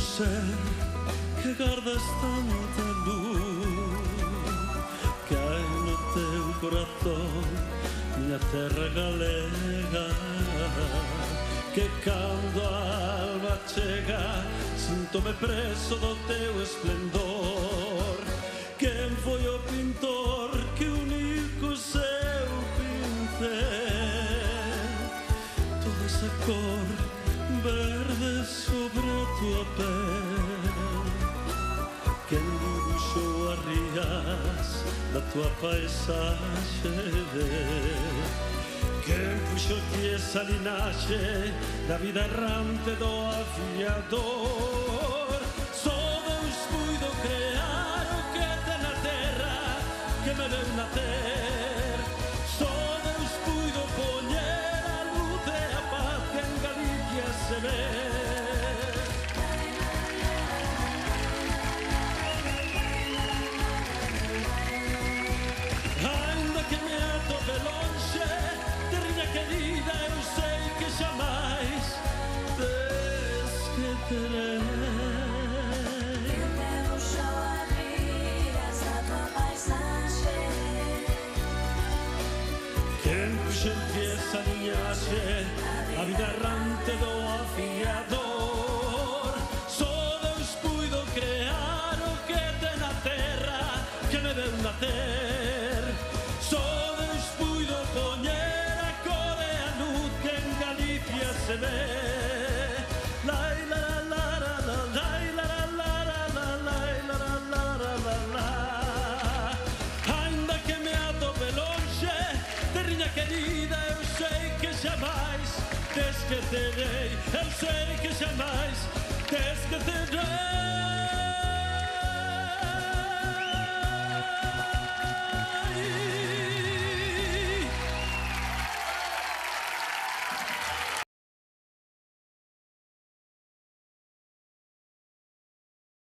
ser que guardas tanta luz que hai no teu corazón, miña terra galega, que cando a alba chega síntome preso do teu esplendor. Quen foi o pintor que uniu co seu pincel toda esa cor verde sobre a tua pel? Quen dibuixou as rías da tua paisaxe? Quen puxo ti esa linaxe da vida errante do afiador? Só Deus puido crear o que ten na terra que me deu nacer. Só Deus puido poñer a luz e a paz que en Galicia se ve. Ainda que me atope lonxe, terriña querida, eu sei que xamais te esquecerei. Quen puxo en ti esa liñaxe, a vida errante do afiador? Só Deus puido crear o que ten na terra que me deu nacer. Só Deus puido poñer a cor e a luz que en Galicia se ve. Lai la la la la, lai la la la la, lai la la la la la. Ainda que me atope lonxe, terriña querida, eu sei que xamais te esquecerei. Eu sei que xamais te esquecerei.